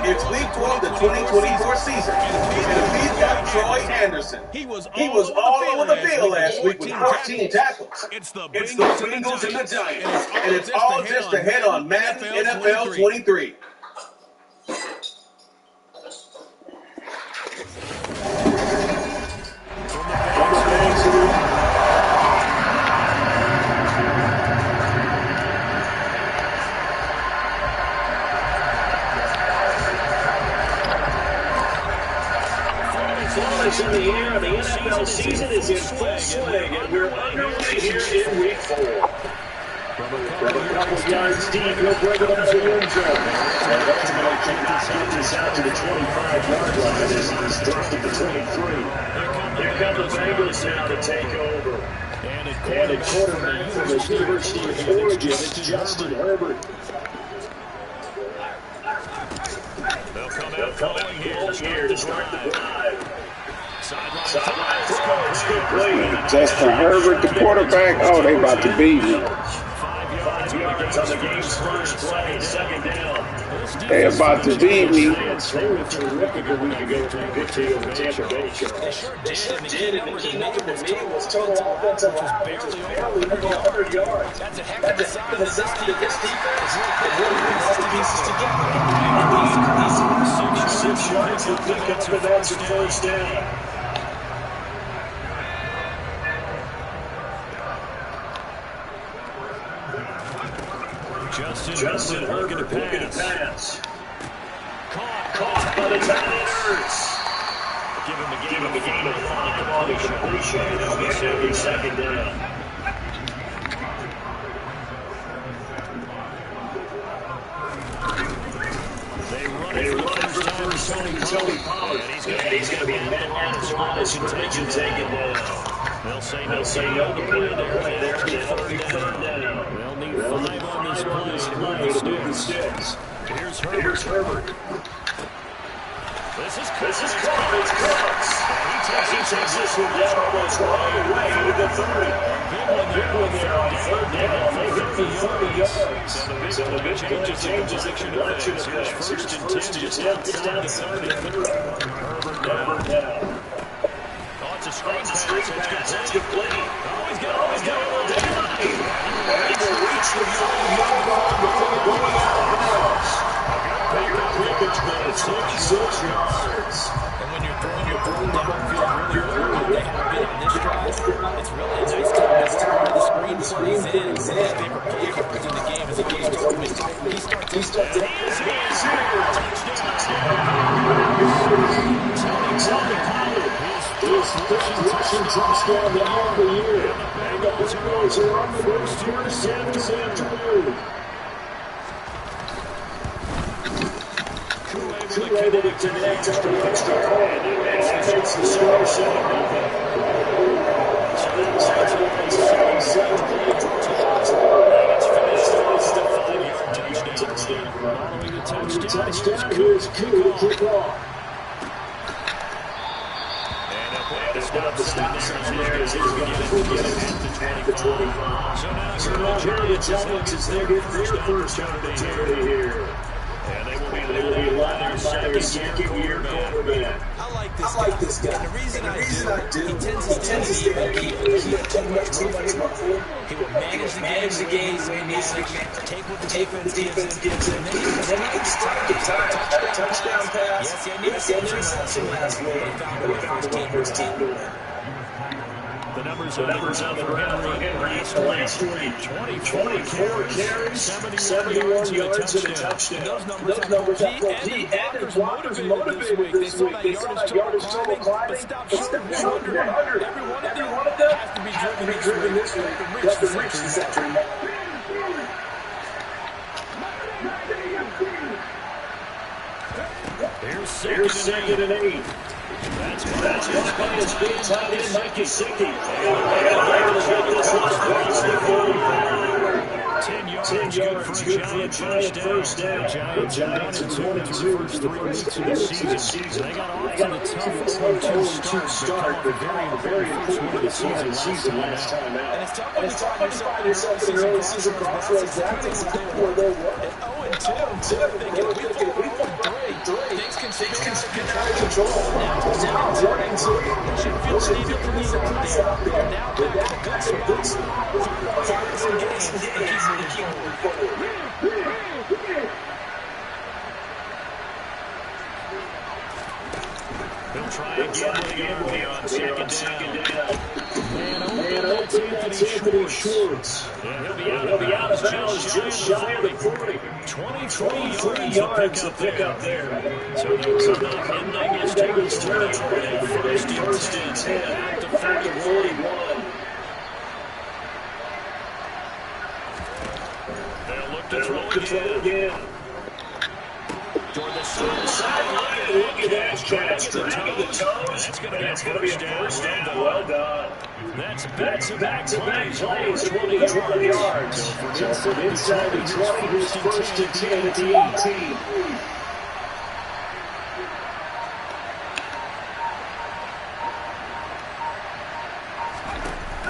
It's week 2 of the 2024 season, and we've got Troy Anderson. He was all over the field last week with 14 tackles. It's the Bengals and the Giants, and it's all just a hit on Madden NFL 23. In the air, the NFL season is in full swing, and we're underway here in week 4. From a couple of yards deep, he'll bring it up to the end zone. And ultimately cannot get this out to the 25-yard line as he's dropped at the 23. Here come the Bengals now to take over. And a quarterback from the University of Oregon, it's Justin Herbert. They'll come out here to start the drive. Justin Herbert, the quarterback. Oh, they about to beat me. 5 yards on the game's first play, second down. They about to beat me. They were terrific a week ago from a victory over Tampa Bay. They sure did, and the key number to me was total offensive line, which was barely over 100 yards. That's a heck of a sign that this defense can really put all the pieces together. 6 yards to pick up, and that's a first down. Justin Herbert looking to pass. Caught by the tight ends. Give him a gain of 5 on the completion. It'll be second down. They run it for first time to Tony Pollard. And he's going to be met on the spot as Scrimmage taken down. They'll say no to play there. They'll be third down. They'll need 5 on this play to move the sticks. Here's Herbert. This is caught. It's Cooks. He takes this one down almost right away to the 30. Big one there on third down. They hit for 30 yards. So the big play changes the direction of things. Here's first and 10. It's down 30. Herbert down. It's a screen pass. That's complete. He's got all day. And he'll reach the 5-yard line before going out of bounds. Bigger pickage, but it's 26 yards. And when you're throwing downfield really early, they have been on this drive. It's really a nice time to the screen plays in. One of my favorite play callers in the game is a game he starts to His fifth rushing touchdown of the year. And the Bengals are on the road here this afternoon. Too able to connect on the extra point and takes the score 7-0. Touchdown. Here's Koo to kick off. Got the stop sign there as he's going to get it at the 25. So now here are the Giants as they get their first opportunity here. And they will be lined by their second-year quarterback. I like this guy. And the reason I do, he tends to stay on key. He doesn't too much before. He will manage the game the way he needs to take what the defense gives him. And then he can take it time. Touchdown pass. Yes, he had an interception last week. He found the first team to win. The numbers on the ground for Henry last week. 24 carries, 71 yards, and a touchdown. Those numbers have both he and his blockers motivated this week. They saw that yardage total climbing. It's the 100. Every one of them has to be driven this week. Let them reach the century mark. Here's second and 8. That's caught by his big tight end, Mike Gesicki. And they'll get this one across the 45. 10 yards, good for a Giant first down. The Giants have 1-2 through the first 3 weeks of the season. They got off to the tough 0-2 start, but very important first win of the season last time out. And it's tough when you find yourself in an early season crossroads. That's exactly where they were. At 0-2, thinking we fall 3. Things can spin out of control. Now 1-2. Should feel the need to clean up there. Now back to good start. Find some games and keep moving forward. He'll try again on second down. Man open, that's Anthony Schwartz. And he'll be out of bounds just shy of the 40. 23 yards to pick up there. So he'll come up in Bengals territory. First and 10. Back to 41. They'll look to throw again. Toward the sideline, look at that catch, dragging the toes. That's going to be a first down. Well done. That's back-to-back plays, 20 yards. So from inside the 20, here's first and 10 at the 18.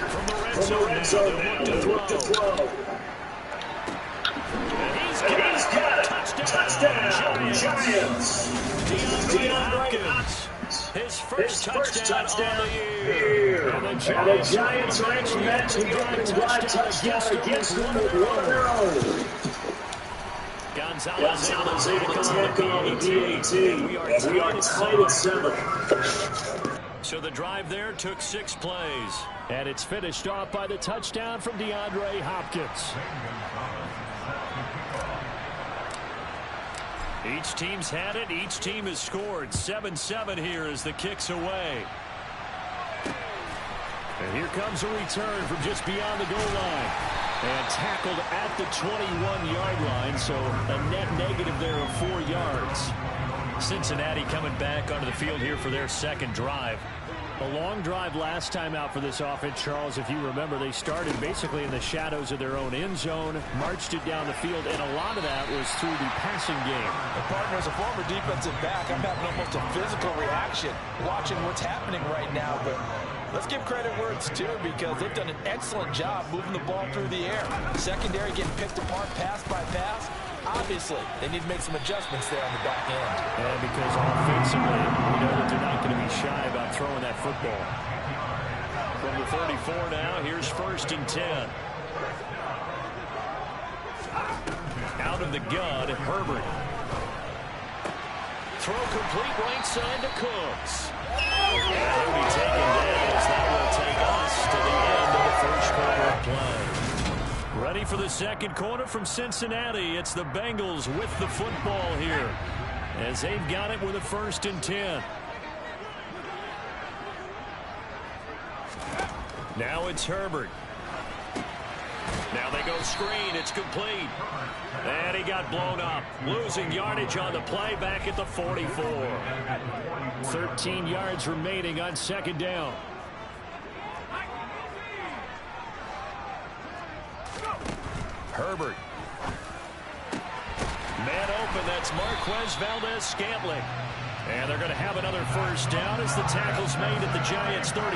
From the red zone, they look to throw. And he's got it. Touchdown, Giants. DeAndre Hopkins. His first touchdown of the year. And the Giants are able to get the touchdown against one of their own. Gonzalez able to take on the PAT. We are tied at 7. So the drive there took 6 plays. And it's finished off by the touchdown from DeAndre Hopkins. Each team's had it. Each team has scored. 7-7 here as the kick's away. And here comes a return from just beyond the goal line. And tackled at the 21-yard line, so a net negative there of 4 yards. Cincinnati coming back onto the field here for their second drive. A long drive last time out for this offense, Charles. If you remember, they started basically in the shadows of their own end zone, marched it down the field, and a lot of that was through the passing game. And partner, as a former defensive back, I'm having almost a physical reaction watching what's happening right now. But let's give credit where it's due, because they've done an excellent job moving the ball through the air. Secondary getting picked apart pass by pass. Obviously, they need to make some adjustments there on the back end. And because offensively, we know that they're not going to be shy about throwing that football. From the 34 now, here's first and 10. Out of the gun, Herbert. Throw complete right side to Cooks. And he'll be taken down as that will take us to the end of the first quarter of play. Ready for the second quarter from Cincinnati. It's the Bengals with the football here as they've got it with a first and 10. Now it's Herbert. Now they go screen. It's complete. And he got blown up. Losing yardage on the play back at the 44. 13 yards remaining on second down. Herbert. Man open, that's Marquez Valdez-Scantling. And they're going to have another first down as the tackle's made at the Giants' 35.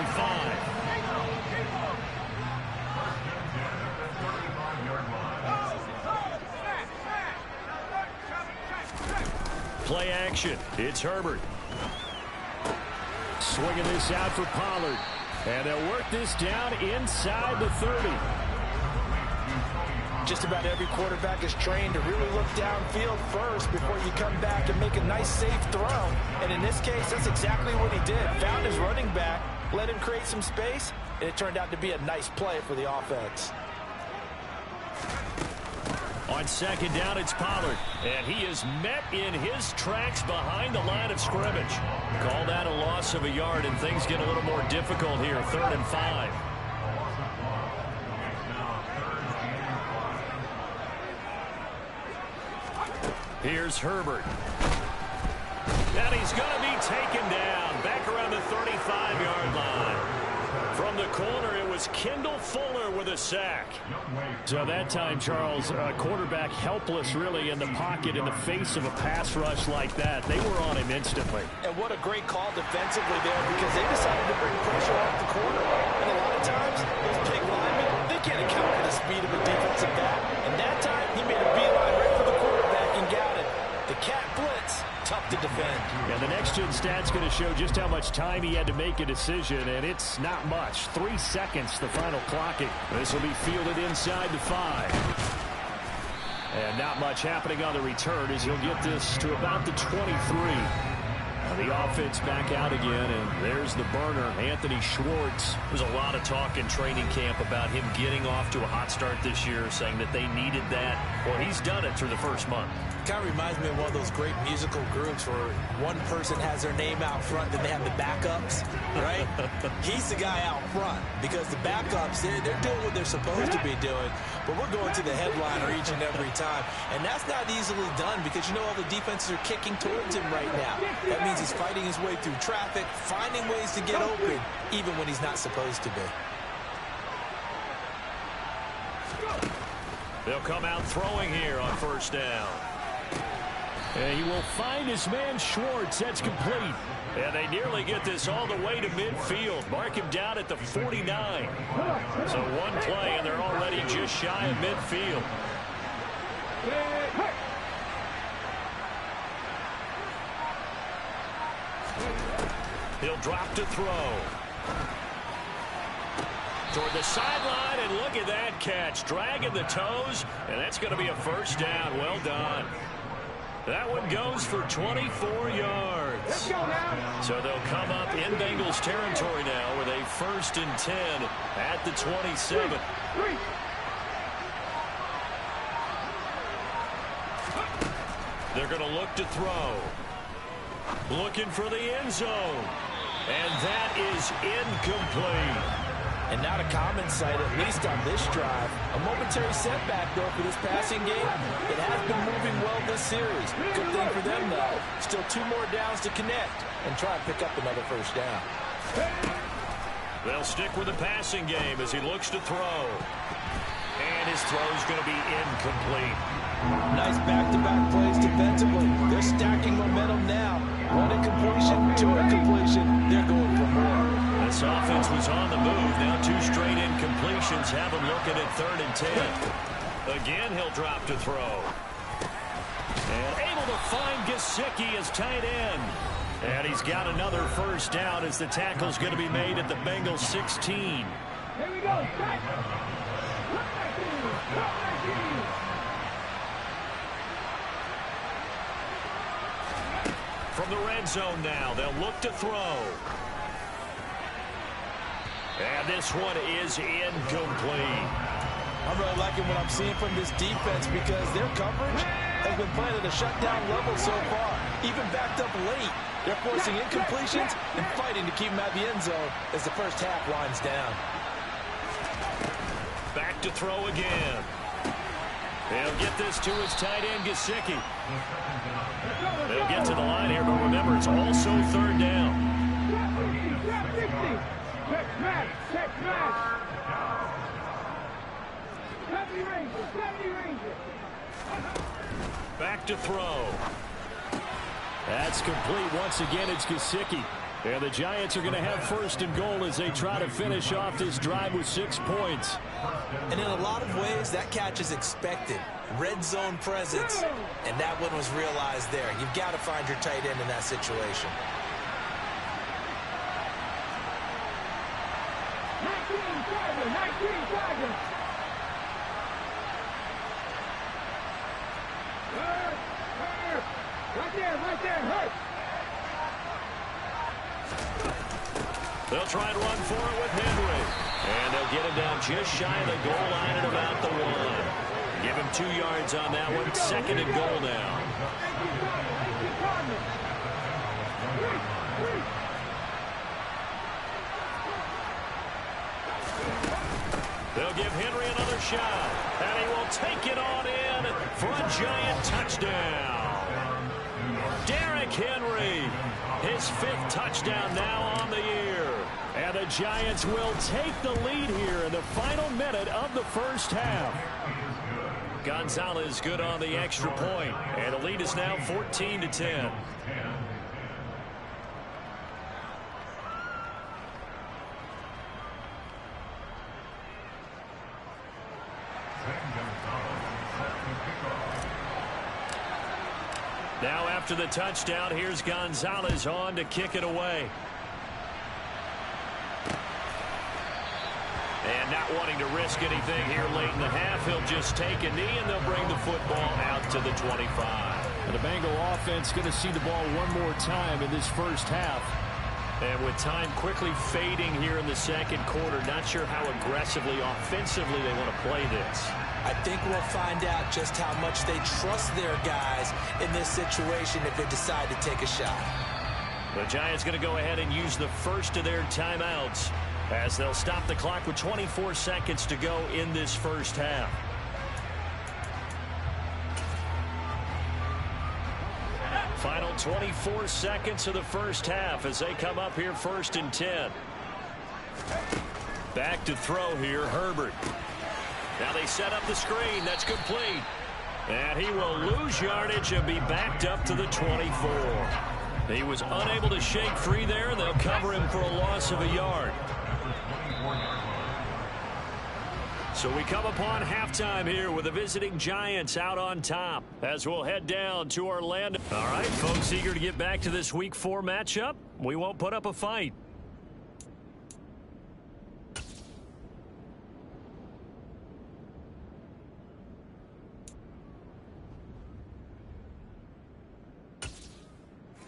Play action. It's Herbert. Swinging this out for Pollard. And they'll work this down inside the 30. Just about every quarterback is trained to really look downfield first before you come back and make a nice, safe throw. And in this case, that's exactly what he did. Found his running back, let him create some space, and it turned out to be a nice play for the offense. On second down, it's Pollard. And he is met in his tracks behind the line of scrimmage. Call that a loss of a yard, and things get a little more difficult here. 3rd and 5. Here's Herbert. And he's going to be taken down back around the 35-yard line. From the corner, it was Kendall Fuller with a sack. So that time, Charles, quarterback helpless really in the pocket in the face of a pass rush like that. They were on him instantly. And what a great call defensively there, because they decided to bring pressure off the corner. And a lot of times, those big linemen, they can't account for the speed of a defensive back. And that time, he made a beeline right for the quarterback and got it. The cat blitz, tough to defend. Yeah, the next-gen stat's going to show just how much time he had to make a decision, and it's not much. 3 seconds, the final clocking. This will be fielded inside the 5. And not much happening on the return as he'll get this to about the 23. The offense back out again, and there's the burner, Anthony Schwartz. There's a lot of talk in training camp about him getting off to a hot start this year, saying that they needed that. Well, he's done it through the first month. Kind of reminds me of one of those great musical groups where one person has their name out front, then they have the backups, right? He's the guy out front because the backups, they're doing what they're supposed to be doing, but we're going to the headliner each and every time. And that's not easily done because, you know, all the defenses are kicking towards him right now. That means he's fighting his way through traffic, finding ways to get open, even when he's not supposed to be. They'll come out throwing here on first down. And he will find his man Schwartz. That's complete. And they nearly get this all the way to midfield. Mark him down at the 49. So one play, and they're already just shy of midfield. He'll drop to throw. Toward the sideline, and look at that catch. Dragging the toes, and that's going to be a first down. Well done. That one goes for 24 yards. So they'll come up in Bengals territory now with a 1st and 10 at the 27. They're going to look to throw. Looking for the end zone. And that is incomplete. And not a common sight, at least on this drive. A momentary setback, though, for this passing game. It has been moving well this series. Good thing for them, though. Still 2 more downs to connect and try and pick up another first down. They'll stick with the passing game as he looks to throw. And his throw's going to be incomplete. Nice back-to-back plays defensively. They're stacking momentum now. 1 incompletion, 2 incompletion. They're going for more. This offense was on the move. Now 2 straight incompletions have him looking at 3rd and 10. Again, he'll drop to throw. And able to find Gesicki as tight end. And he's got another first down as the tackle's going to be made at the Bengals 16. Here we go. From the red zone now, they'll look to throw. And this one is incomplete. I'm really liking what I'm seeing from this defense because their coverage has been playing at a shutdown level so far. Even backed up late, they're forcing incompletions and fighting to keep them out of the end zone as the first half winds down. Back to throw again. They'll get this to his tight end, Gesicki. They'll get to the line here, but remember, it's also 3rd down. Back to throw. That's complete. Once again, it's Gesicki. And the Giants are going to have 1st and goal as they try to finish off this drive with 6 points. And in a lot of ways, that catch is expected. Red zone presence. And that one was realized there. You've got to find your tight end in that situation. Right there, hurt. They'll try and run for it with Henry. And they'll get him down just shy of the goal line at about the 1. Give him 2 yards on that one. 2nd and goal now. They'll give Henry another shot. And he will take it on in for a Giant touchdown. Derrick Henry, his 5th touchdown now on the year. And the the Giants will take the lead here in the final minute of the first half. Gonzalez good on the extra point, and the lead is now 14-10. Now after the touchdown, here's Gonzalez on to kick it away. And not wanting to risk anything here late in the half, he'll just take a knee and they'll bring the football out to the 25. And the Bengal offense going to see the ball one more time in this first half. And with time quickly fading here in the second quarter, not sure how aggressively, offensively they want to play this. I think we'll find out just how much they trust their guys in this situation if they decide to take a shot. The Giants going to go ahead and use the first of their timeouts as they'll stop the clock with 24 seconds to go in this first half. Final 24 seconds of the first half as they come up here 1st and 10. Back to throw here, Herbert. Now they set up the screen. That's complete. And he will lose yardage and be backed up to the 24. He was unable to shake free there, and they'll cover him for a loss of a yard. So we come upon halftime here with the visiting Giants out on top as we'll head down to Orlando. All right, folks, eager to get back to this Week 4 matchup. We won't put up a fight.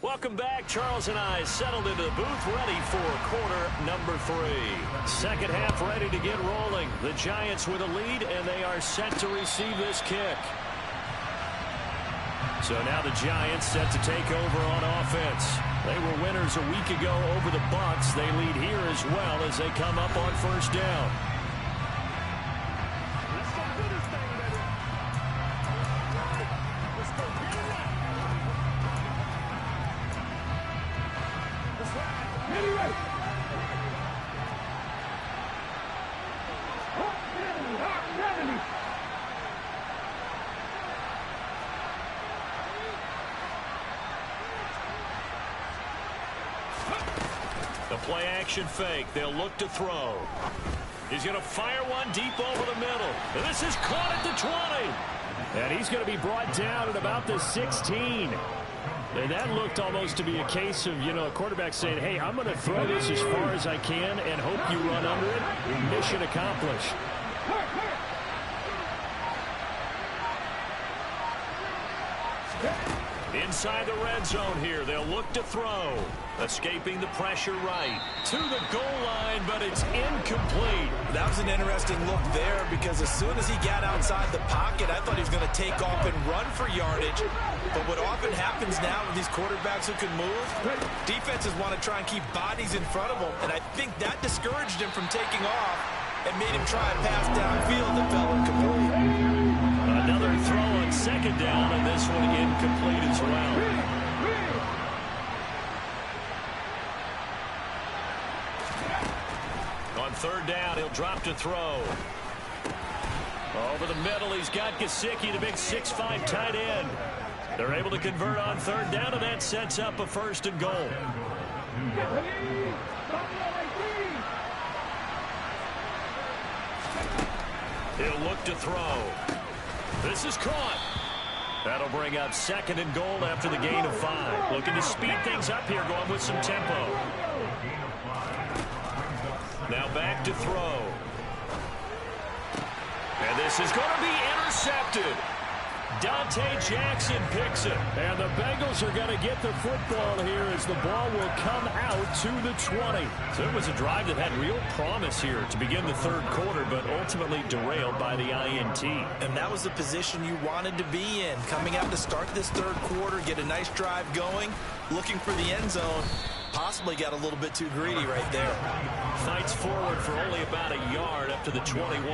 Welcome back. Charles and I settled into the booth, ready for quarter number 3. Second half ready to get rolling. The Giants with a lead, and they are set to receive this kick. So now the Giants set to take over on offense. They were winners a week ago over the Bucs. They lead here as well as they come up on first down. Play action fake. They'll look to throw. He's going to fire one deep over the middle. And this is caught at the 20. And he's going to be brought down at about the 16. And that looked almost to be a case of, a quarterback saying, hey, I'm going to throw this as far as I can and hope you run under it. Mission accomplished. Inside the red zone here, they'll look to throw. Escaping the pressure right to the goal line, but it's incomplete. That was an interesting look there because as soon as he got outside the pocket, I thought he was going to take off and run for yardage. But what often happens now with these quarterbacks who can move, defenses want to try and keep bodies in front of them, and I think that discouraged him from taking off and made him try and pass downfield that fell incomplete. Another throw on second down, and this one incomplete as well. On third down, he'll drop to throw. Over the middle, he's got Gesicki, the big 6'5" tight end. They're able to convert on third down, and that sets up a 1st and goal. He'll look to throw. This is caught. That'll bring up 2nd and goal after the gain of 5. Looking to speed things up here, going with some tempo. Now back to throw. And this is going to be intercepted. Dante Jackson picks it. And the Bengals are going to get the football here as the ball will come out to the 20. So it was a drive that had real promise here to begin the third quarter, but ultimately derailed by the INT. And that was the position you wanted to be in. Coming out to start this third quarter, get a nice drive going, looking for the end zone. Possibly got a little bit too greedy right there. Fights forward for only about a yard up to the 21.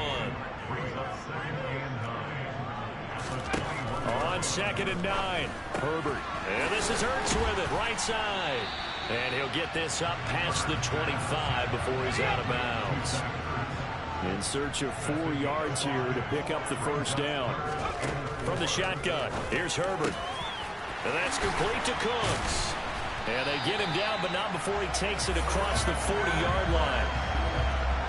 On 2nd and 9, Herbert. And this is Hurts with it, right side. And he'll get this up past the 25 before he's out of bounds. In search of 4 yards here to pick up the first down. From the shotgun, here's Herbert. And that's complete to Cooks. And they get him down, but not before he takes it across the 40-yard line.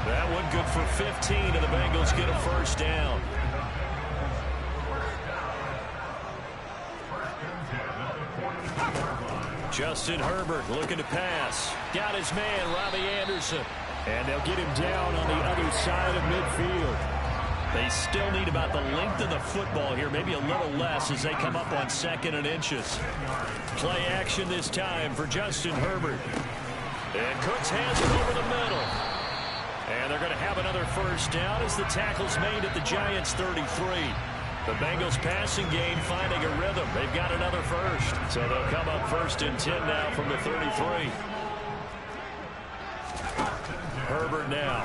That one good for 15, and the Bengals get a first down. Justin Herbert looking to pass. Got his man, Robbie Anderson. And they'll get him down on the other side of midfield. They still need about the length of the football here, maybe a little less as they come up on 2nd and inches. Play action this time for Justin Herbert. And Cooks has it over the middle. And they're going to have another first down as the tackle's made at the Giants' 33. The Bengals passing game finding a rhythm. They've got another first. So they'll come up 1st and 10 now from the 33. Herbert now.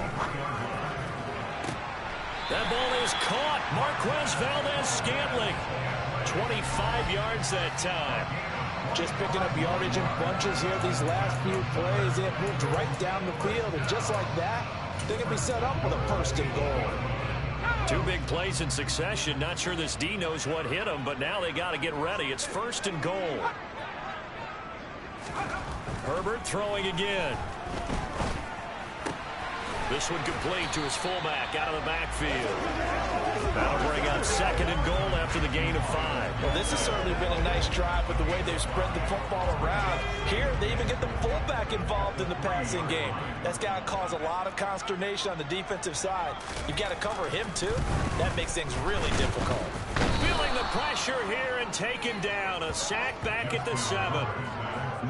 That ball is caught. Marquez Valdez-Scantling. 25 yards that time. Just picking up yardage in bunches here these last few plays. They have moved right down the field, and just like that, they can be set up with a 1st and goal. 2 big plays in succession. Not sure this D knows what hit him, but now they got to get ready. It's 1st and goal. Herbert throwing again. This one complete to his fullback out of the backfield. That'll bring up 2nd and goal after the gain of 5. Well, this has certainly been a nice drive with the way they've spread the football around. Here, they even get the fullback involved in the passing game. That's got to cause a lot of consternation on the defensive side. You got to cover him, too. That makes things really difficult. Feeling the pressure here and taken down. A sack back at the 7.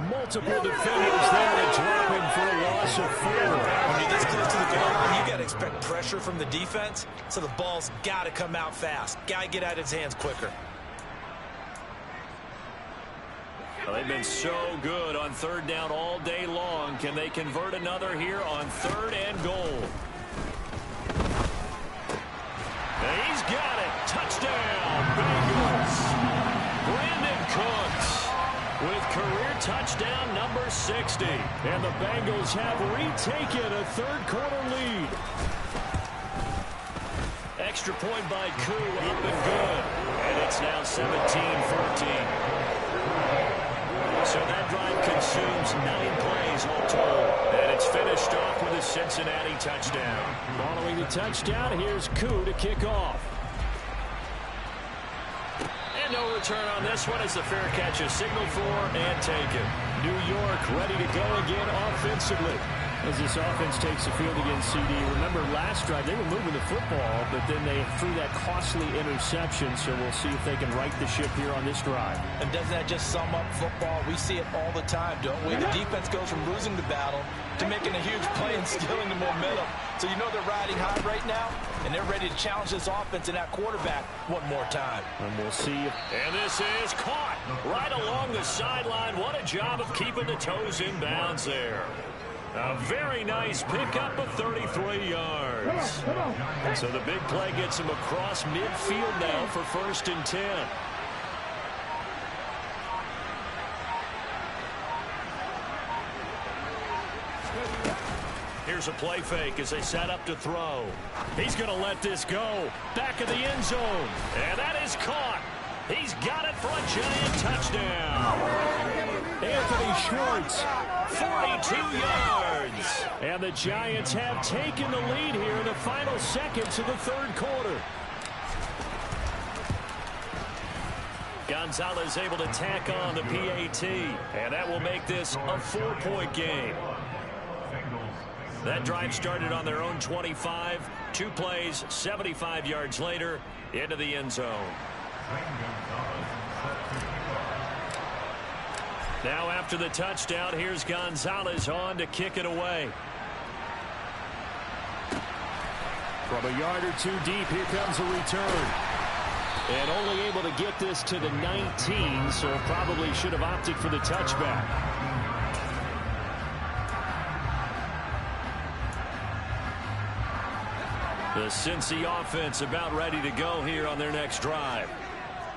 Multiple defenders there to drop him for a loss of 4. When you're this close to the goal line, you got to expect pressure from the defense, so the ball's got to come out fast. Got to get out of his hands quicker. Well, they've been so good on 3rd down all day long. Can they convert another here on 3rd and goal? And he's got it. Touchdown, Bengals. Brandon Cooks with career touchdown number 60. And the Bengals have retaken a 3rd quarter lead. Extra point by Koo up and good. And it's now 17-14. So that drive consumes 9 plays all told. And it's finished off with a Cincinnati touchdown. Following the touchdown, here's Koo to kick off. No return on this one as the fair catch is signaled for and taken. New York ready to go again offensively. As this offense takes the field against CD. Remember last drive they were moving the football, but then they threw that costly interception, so we'll see if they can right the ship here on this drive. And doesn't that just sum up football? We see it all the time, don't we? The defense goes from losing the battle to making a huge play and stealing the momentum. So you know they're riding high right now, and they're ready to challenge this offense and that quarterback one more time. And we'll see. And this is caught right along the sideline. What a job of keeping the toes in bounds there. A very nice pickup of 33 yards. So the big play gets him across midfield now for 1st and 10. Here's a play fake as they set up to throw. He's going to let this go. Back of the end zone. And that is caught. He's got it for a Giant touchdown. Anthony Schwartz, 42 yards. And the Giants have taken the lead here in the final seconds of the 3rd quarter. Gonzalez able to tack on the PAT. And that will make this a 4-point game. That drive started on their own 25. 2 plays, 75 yards later, into the end zone. Now after the touchdown, here's Gonzalez on to kick it away. From a yard or 2 deep, here comes a return. And only able to get this to the 19, so probably should have opted for the touchback. The Cincy offense about ready to go here on their next drive.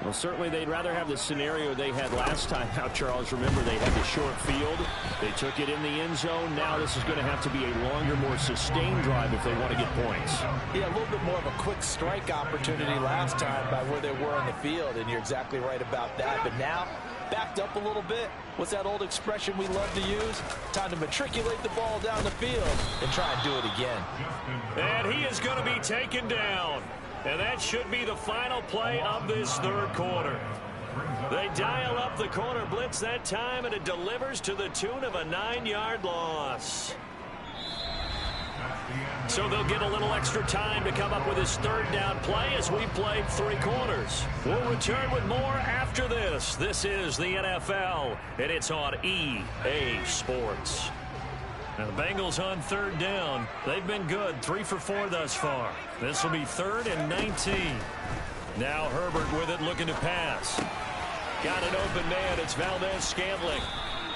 Well, certainly they'd rather have the scenario they had last time out, Charles. Remember, they had the short field. They took it in the end zone. Now this is going to have to be a longer, more sustained drive if they want to get points. Yeah, a little bit more of a quick strike opportunity last time by where they were in the field, and you're exactly right about that. But now, backed up a little bit. What's that old expression we love to use? Time to matriculate the ball down the field and try and do it again. And he is going to be taken down. And that should be the final play of this third quarter. They dial up the corner blitz that time, and it delivers to the tune of a 9-yard loss. So they'll get a little extra time to come up with his third down play as we played 3 quarters. We'll return with more after this. This is the NFL, and it's on EA Sports. Now the Bengals on third down. They've been good, 3 for 4 thus far. This will be 3rd and 19. Now Herbert with it, looking to pass. Got an open man. It's Valdez-Scantling.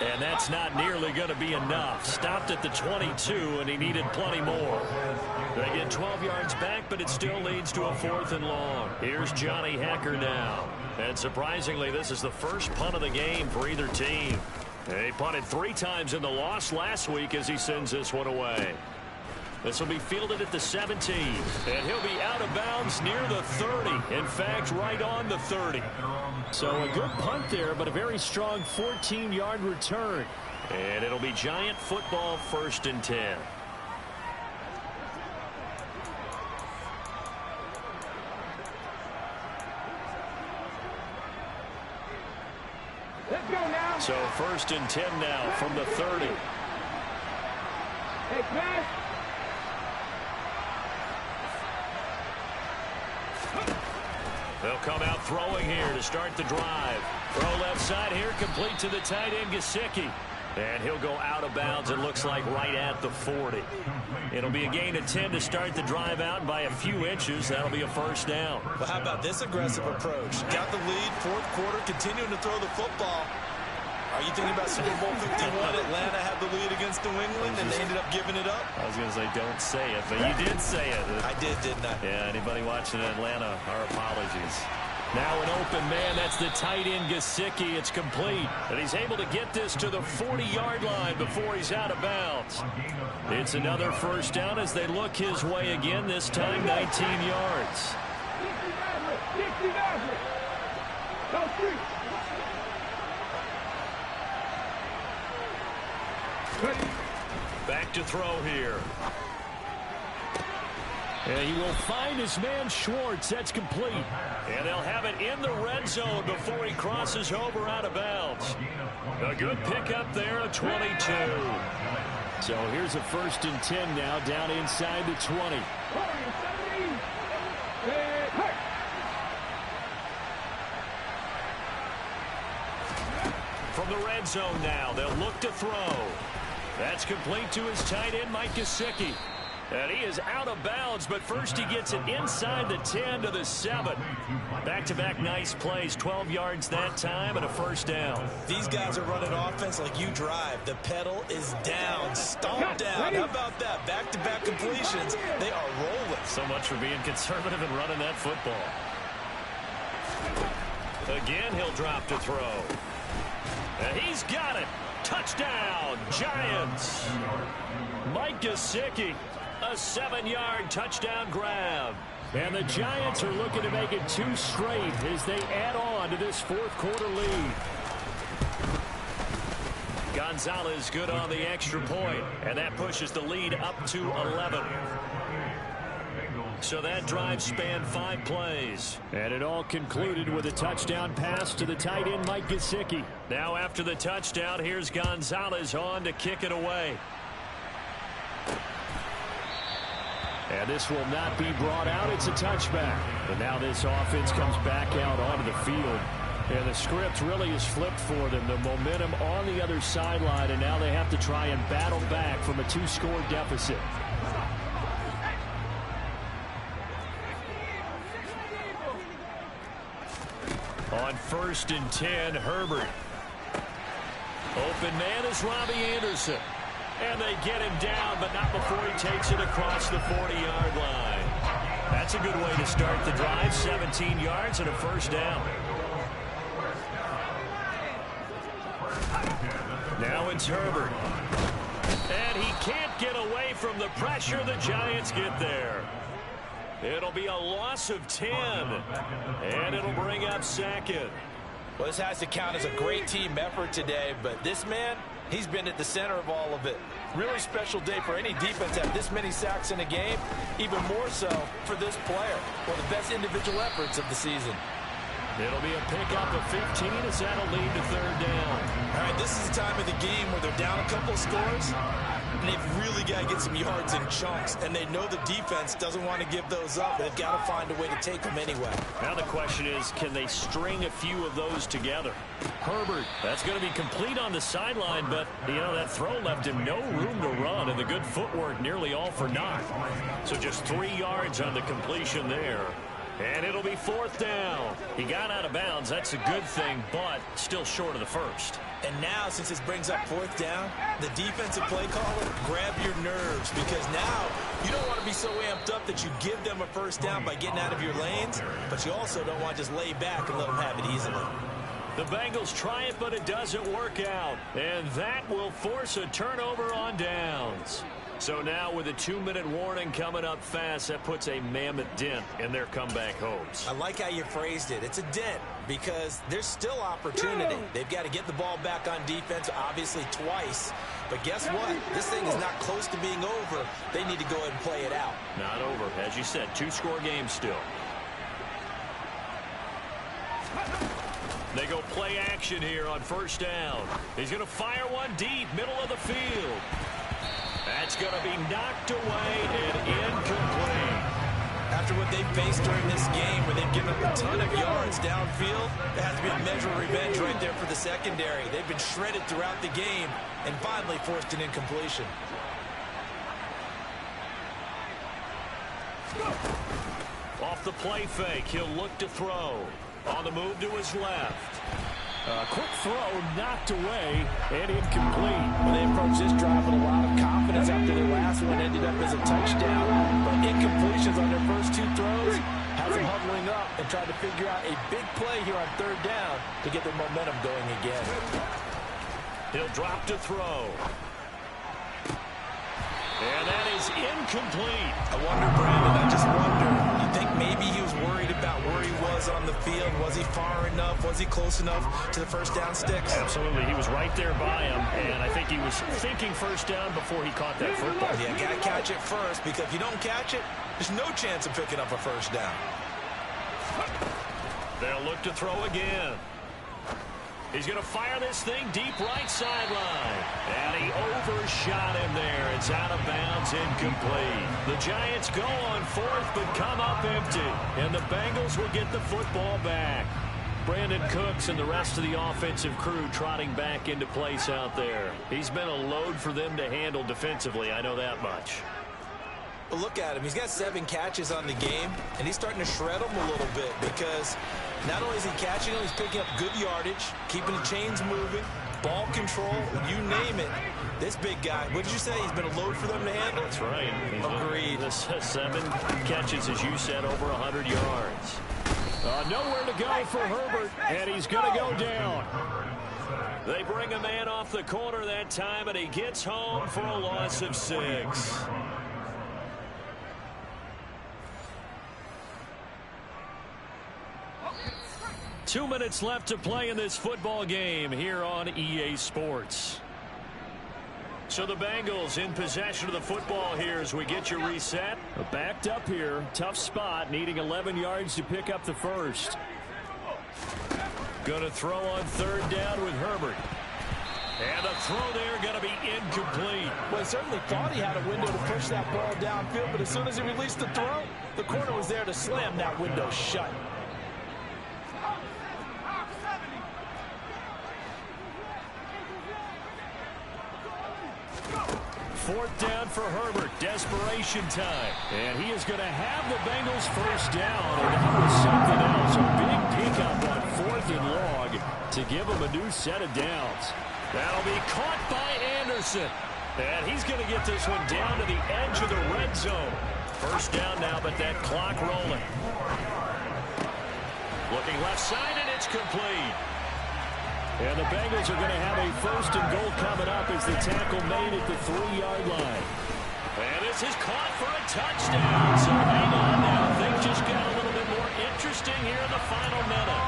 And that's not nearly going to be enough. Stopped at the 22, and he needed plenty more. They get 12 yards back, but it still leads to a 4th and long. Here's Johnny Hacker now. And surprisingly, this is the first punt of the game for either team. He punted 3 times in the loss last week as he sends this one away. This will be fielded at the 17, and he'll be out of bounds near the 30. In fact, right on the 30. So a good punt there, but a very strong 14-yard return. And it'll be Giant football, 1st and 10. Let's go now. So 1st and 10 now from the 30. Hey, pass. They'll come out throwing here to start the drive. Throw left side here, complete to the tight end, Gesicki. And he'll go out of bounds, it looks like right at the 40. It'll be a gain of 10 to start the drive out by a few inches. That'll be a 1st down. But how about this aggressive approach? Got the lead, 4th quarter, continuing to throw the football. Are you thinking about Super Bowl 51? Atlanta had the lead against New England, and they ended up giving it up? I was going to say don't say it, but you did say it. I did, didn't I? Yeah, anybody watching Atlanta, our apologies. Now an open man, that's the tight end Gesicki. It's complete, and he's able to get this to the 40-yard line before he's out of bounds. It's another 1st down as they look his way again, this time 19 yards. 60 Go 3. Back to throw here. And he will find his man Schwartz. That's complete. And they'll have it in the red zone before he crosses over out of bounds. A good pickup there, a 22. So here's a 1st and 10 now down inside the 20. From the red zone now, they'll look to throw. That's complete to his tight end, Mike Gesicki. And he is out of bounds, but first he gets it inside the 10 to the 7. Back-to-back nice plays, 12 yards that time and a 1st down. These guys are running offense like you drive. The pedal is down, stomped down. How about that? Back-to-back completions. They are rolling. So much for being conservative and running that football. Again, he'll drop to throw. And he's got it. Touchdown, Giants. Mike Gesicki, a 7-yard touchdown grab. And the Giants are looking to make it 2 straight as they add on to this 4th quarter lead. Gonzalez good on the extra point, and that pushes the lead up to 11. So that drive spanned 5 plays. And it all concluded with a touchdown pass to the tight end, Mike Gesicki. Now after the touchdown, here's Gonzalez on to kick it away. And this will not be brought out. It's a touchback. But now this offense comes back out onto the field. And the script really is flipped for them. The momentum on the other sideline, and now they have to try and battle back from a 2-score deficit. On 1st and 10, Herbert. Open man is Robbie Anderson. And they get him down, but not before he takes it across the 40-yard line. That's a good way to start the drive. 17 yards and a 1st down. wants Herbert. And he can't get away from the pressure. The Giants get there. It'll be a loss of 10. And it'll bring up second. Well, this has to count as a great team effort today, but this man, he's been at the center of all of it. Really special day for any defense to have this many sacks in a game, even more so for this player. One of the best individual efforts of the season. It'll be a pickup of 15 as that'll lead to third down. All right, this is the time of the game where they're down a couple of scores, and they've really got to get some yards in chunks, and they know the defense doesn't want to give those up. They've got to find a way to take them anyway. Now the question is, can they string a few of those together? Herbert, that's going to be complete on the sideline, but, you know, that throw left him no room to run, and the good footwork nearly all for naught. So just 3 yards on the completion there. And it'll be fourth down. He got out of bounds. That's a good thing, but still short of the first. And now, since this brings up fourth down, the defensive play caller, grab your nerves, because now you don't want to be so amped up that you give them a first down by getting out of your lanes, but you also don't want to just lay back and let them have it easily. The Bengals try it, but it doesn't work out. And that will force a turnover on downs. So now with a 2-minute warning coming up fast, that puts a mammoth dent in their comeback hopes. I like how you phrased it. It's a dent because there's still opportunity. They've got to get the ball back on defense, obviously twice. But guess what? This thing is not close to being over. They need to go ahead and play it out. Not over. As you said, 2-score game still. They go play action here on first down. He's going to fire one deep, middle of the field. That's going to be knocked away and incomplete. After what they've faced during this game, where they've given up a ton of yards downfield, there has to be a measure of revenge right there for the secondary. They've been shredded throughout the game and finally forced an incompletion. Off the play fake, he'll look to throw. On the move to his left. Quick throw, knocked away, and incomplete. Well, they approached this drive with a lot of confidence after their last one ended up as a touchdown. But incompletions on their first 2 throws has them huddling up and trying to figure out a big play here on third down to get their momentum going again. He'll drop to throw. And that is incomplete. I wonder, Brandon, I just wonder, you think maybe he was worried about where he was on the field? Was he far enough? Was he close enough to the first down sticks? Absolutely. He was right there by him, and I think he was thinking first down before he caught that football. Yeah, got to catch it first, because if you don't catch it, there's no chance of picking up a first down. They'll look to throw again. He's going to fire this thing deep right sideline. And he overshot him there. It's out of bounds, incomplete. The Giants go on fourth, but come up empty. And the Bengals will get the football back. Brandon Cooks and the rest of the offensive crew trotting back into place out there. He's been a load for them to handle defensively, I know that much. But look at him. He's got 7 catches on the game, and he's starting to shred them a little bit because not only is he catching them, he's picking up good yardage, keeping the chains moving, ball control, you name it. This big guy, what did you say? He's been a load for them to handle? That's right. Agreed. 7 catches, as you said, over 100 yards. Nowhere to go for Herbert, and he's going to go down. They bring a man off the corner that time, and he gets home for a loss of 6. Two minutes left to play in this football game here on EA Sports. So the Bengals in possession of the football here as we get you reset. Backed up here. Tough spot. Needing 11 yards to pick up the first. Going to throw on third down with Herbert. And the throw there going to be incomplete. Well, he certainly thought he had a window to push that ball downfield, but as soon as he released the throw, the corner was there to slam that window shut. Fourth down for Herbert. Desperation time. And he is going to have the Bengals first down. And that was something else. A big pickup on 4th and long to give him a new set of downs. That'll be caught by Anderson. And he's going to get this one down to the edge of the red zone. First down now, but that clock rolling. Looking left side, and it's complete. And the Bengals are going to have a 1st and goal coming up as the tackle made at the 3-yard line. And this is caught for a touchdown. So hang on now. Things just got a little bit more interesting here in the final minute.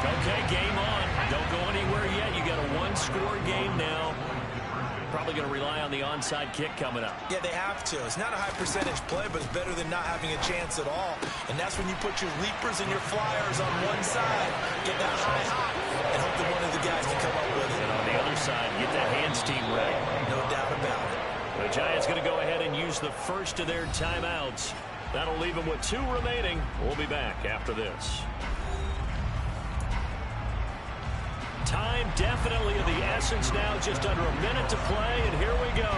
Okay, game on. Don't go anywhere yet. You got a 1-score game now. Probably going to rely on the onside kick coming up. Yeah, they have to. It's not a high percentage play, but it's better than not having a chance at all. And that's when you put your leapers and your flyers on one side, get that high hop, and hope that one of the guys can come up with it. And on the other side, get that hands team ready. No doubt about it. The Giants going to go ahead and use the first of their timeouts. That'll leave them with 2 remaining. We'll be back after this. Time definitely of the essence now, just under a minute to play, and here we go.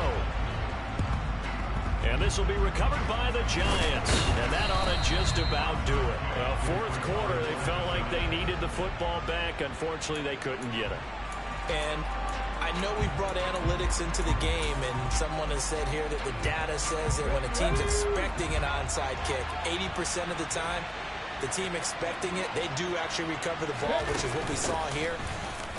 And this will be recovered by the Giants, and that ought to just about do it. Well, 4th quarter, they felt like they needed the football back. Unfortunately, they couldn't get it. And I know we brought analytics into the game, and someone has said here that the data says that when a team's expecting an onside kick, 80% of the time, the team expecting it, they do actually recover the ball, which is what we saw here.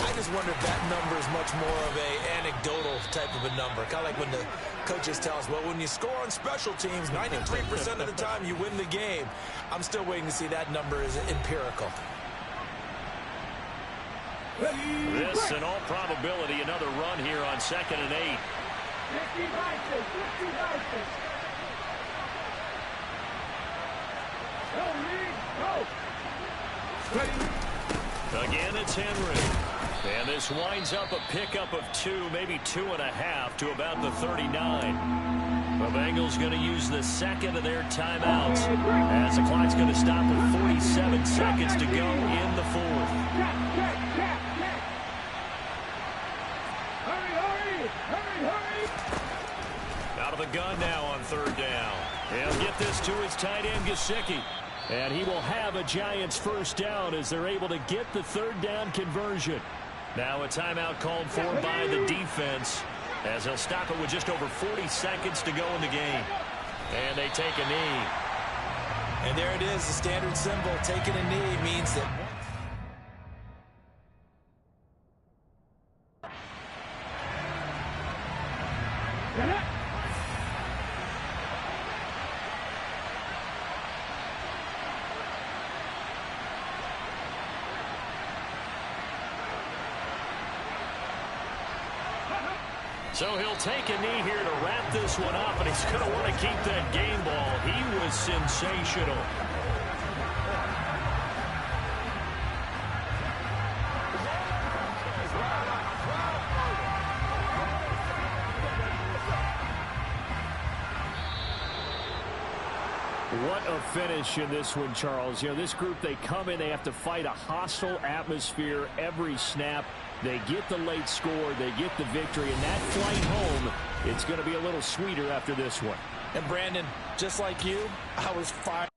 I just wonder if that number is much more of a anecdotal type of a number. Kind of like when the coaches tell us, well, when you score on special teams, 93% of the time you win the game. I'm still waiting to see that number is empirical. This, in all probability, another run here on 2nd and 8. Again, it's Henry. And this winds up a pickup of 2, maybe 2.5 to about the 39. The Bengals going to use the 2nd of their timeouts as the clock's going to stop with 47 seconds to go in the 4th. Out of the gun now on 3rd down. He'll get this to his tight end, Gesicki. And he will have a Giants 1st down as they're able to get the 3rd down conversion. Now a timeout called for by the defense as they'll stop it with just over 40 seconds to go in the game. And they take a knee. And there it is, the standard symbol. Taking a knee means that... So he'll take a knee here to wrap this one up, and he's going to want to keep that game ball. He was sensational. What a finish in this one, Charles. You know, this group, they come in, they have to fight a hostile atmosphere every snap. They get the late score, they get the victory, and that flight home, it's going to be a little sweeter after this one. And Brandon, just like you, I was fired.